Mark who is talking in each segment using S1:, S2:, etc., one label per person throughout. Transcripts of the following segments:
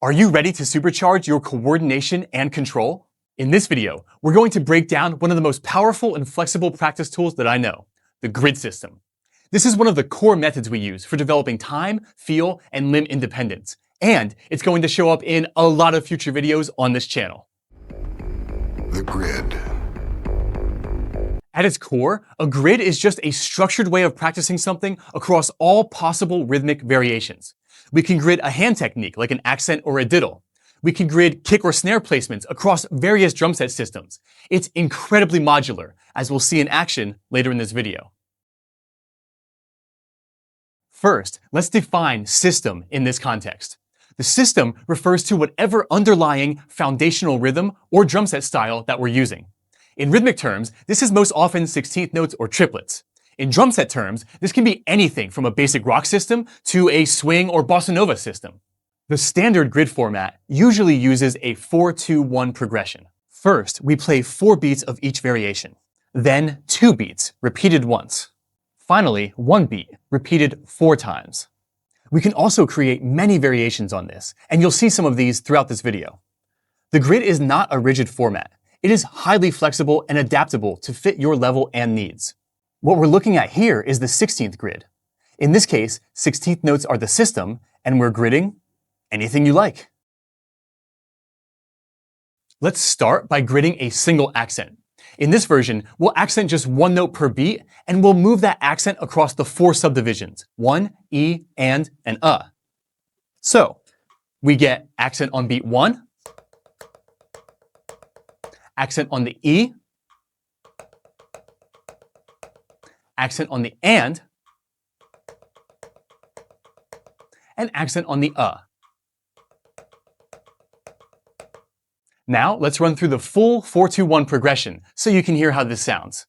S1: Are you ready to supercharge your coordination and control? In this video, we're going to break down one of the most powerful and flexible practice tools that I know, the grid system. This is one of the core methods we use for developing time, feel, and limb independence, and it's going to show up in a lot of future videos on this channel.
S2: The grid.
S1: At its core, a grid is just a structured way of practicing something across all possible rhythmic variations. We can grid a hand technique like an accent or a diddle. We can grid kick or snare placements across various drum set systems. It's incredibly modular, as we'll see in action later in this video. First, let's define system in this context. The system refers to whatever underlying foundational rhythm or drum set style that we're using. In rhythmic terms, this is most often 16th notes or triplets. In drum set terms, this can be anything from a basic rock system to a swing or bossa nova system. The standard grid format usually uses a 4-2-1 progression. First, we play 4 beats of each variation. Then 2 beats, repeated once. Finally, 1 beat, repeated 4 times. We can also create many variations on this, and you'll see some of these throughout this video. The grid is not a rigid format. It is highly flexible and adaptable to fit your level and needs. What we're looking at here is the 16th grid. In this case, 16th notes are the system, and we're gridding anything you like. Let's start by gridding a single accent. In this version, we'll accent just 1 note per beat, and we'll move that accent across the 4 subdivisions, 1, E, and So, we get accent on beat 1, accent on the E, accent on the and accent on the Now, let's run through the full 4-2-1 progression so you can hear how this sounds.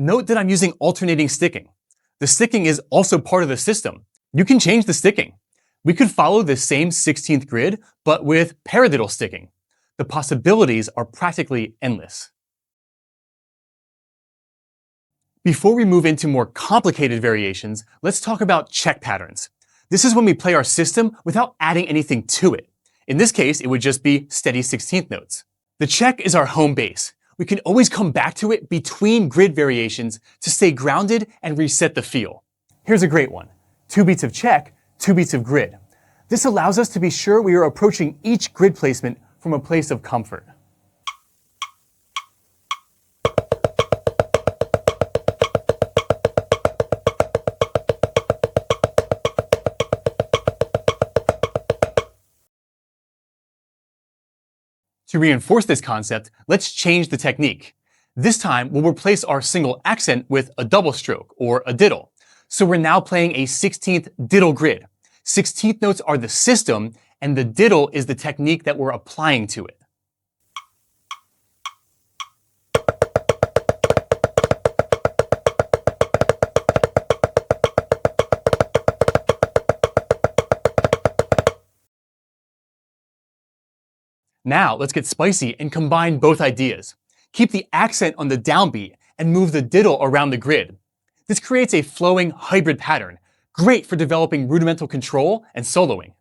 S1: Note that I'm using alternating sticking. The sticking is also part of the system. You can change the sticking. We could follow the same 16th grid, but with paradiddle sticking. The possibilities are practically endless. Before we move into more complicated variations, let's talk about check patterns. This is when we play our system without adding anything to it. In this case, it would just be steady 16th notes. The check is our home base. We can always come back to it between grid variations to stay grounded and reset the feel. Here's a great one. 2 beats of check, 2 beats of grid. This allows us to be sure we are approaching each grid placement from a place of comfort. To reinforce this concept, let's change the technique. This time, we'll replace our single accent with a double stroke, or a diddle. So we're now playing a 16th diddle grid. 16th notes are the system, and the diddle is the technique that we're applying to it. Now, let's get spicy and combine both ideas. Keep the accent on the downbeat and move the diddle around the grid. This creates a flowing hybrid pattern, great for developing rudimental control and soloing.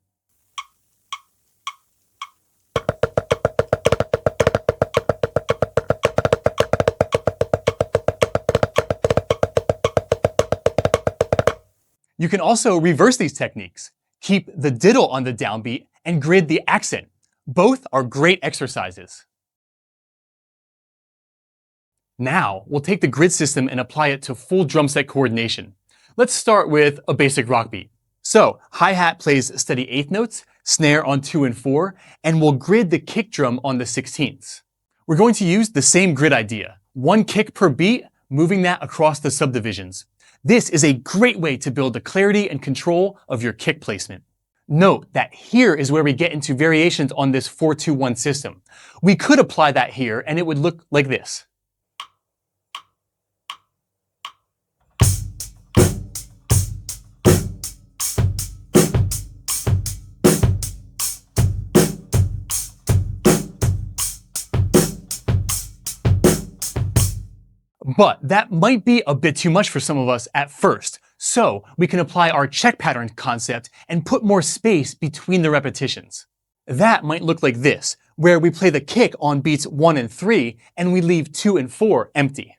S1: You can also reverse these techniques. Keep the diddle on the downbeat and grid the accent. Both are great exercises. Now, we'll take the grid system and apply it to full drum set coordination. Let's start with a basic rock beat. So, hi-hat plays steady 8th notes, snare on 2 and 4, and we'll grid the kick drum on the 16ths. We're going to use the same grid idea. 1 kick per beat, moving that across the subdivisions. This is a great way to build the clarity and control of your kick placement. Note that here is where we get into variations on this 4-2-1 system. We could apply that here and it would look like this. But that might be a bit too much for some of us at first, so we can apply our check pattern concept and put more space between the repetitions. That might look like this, where we play the kick on beats 1 and 3 and we leave 2 and 4 empty.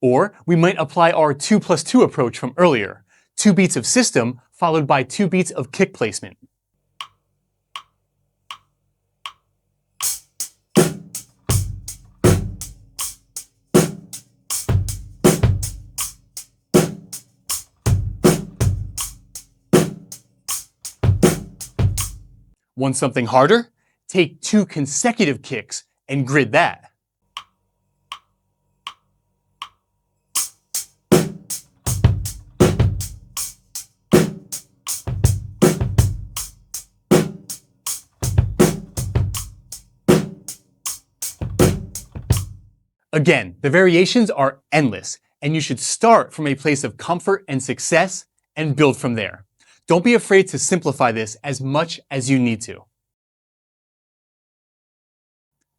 S1: Or we might apply our 2+2 approach from earlier, 2 beats of system followed by 2 beats of kick placement. Want something harder? Take 2 consecutive kicks and grid that. Again, the variations are endless, and you should start from a place of comfort and success and build from there. Don't be afraid to simplify this as much as you need to.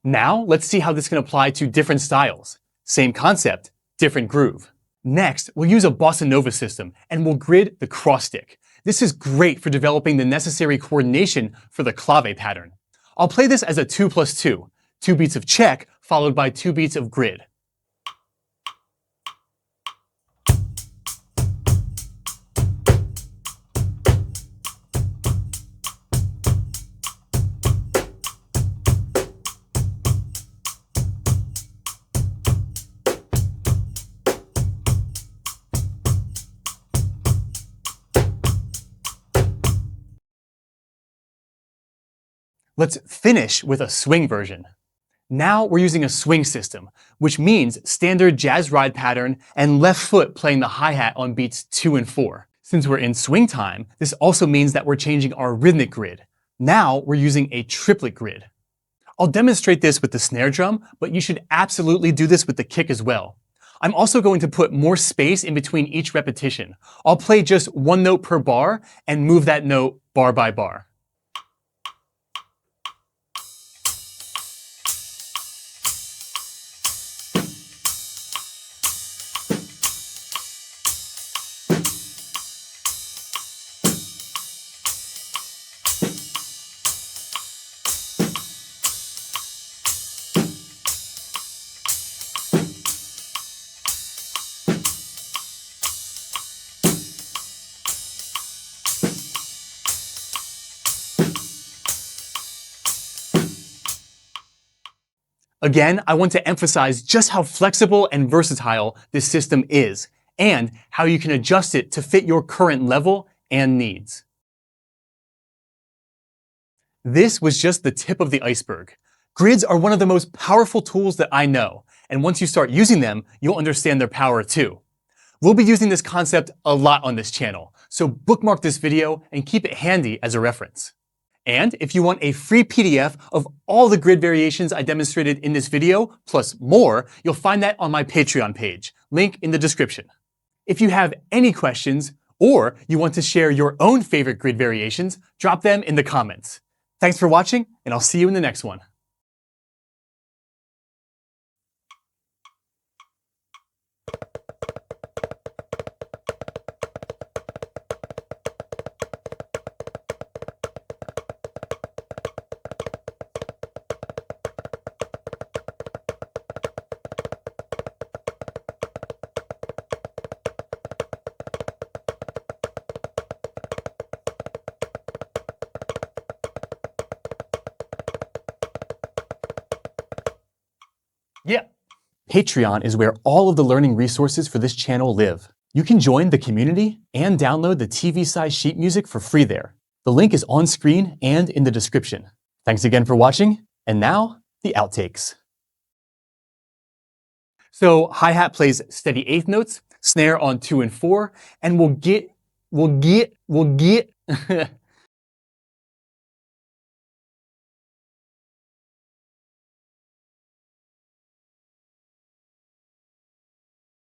S1: Now, let's see how this can apply to different styles. Same concept, different groove. Next, we'll use a bossa nova system, and we'll grid the cross stick. This is great for developing the necessary coordination for the clave pattern. I'll play this as a 2+2, 2 beats of check followed by 2 beats of grid. Let's finish with a swing version. Now we're using a swing system, which means standard jazz ride pattern and left foot playing the hi-hat on beats 2 and 4. Since we're in swing time, this also means that we're changing our rhythmic grid. Now we're using a triplet grid. I'll demonstrate this with the snare drum, but you should absolutely do this with the kick as well. I'm also going to put more space in between each repetition. I'll play just 1 note per bar and move that note bar by bar. Again, I want to emphasize just how flexible and versatile this system is, and how you can adjust it to fit your current level and needs. This was just the tip of the iceberg. Grids are one of the most powerful tools that I know, and once you start using them, you'll understand their power too. We'll be using this concept a lot on this channel, so bookmark this video and keep it handy as a reference. And if you want a free PDF of all the grid variations I demonstrated in this video, plus more, you'll find that on my Patreon page, link in the description. If you have any questions, or you want to share your own favorite grid variations, drop them in the comments. Thanks for watching, and I'll see you in the next one. Yeah. Patreon is where all of the learning resources for this channel live. You can join the community and download the TV-size sheet music for free there. The link is on screen and in the description. Thanks again for watching, and now, the outtakes. So hi-hat plays steady eighth notes, snare on 2 and 4, and we'll get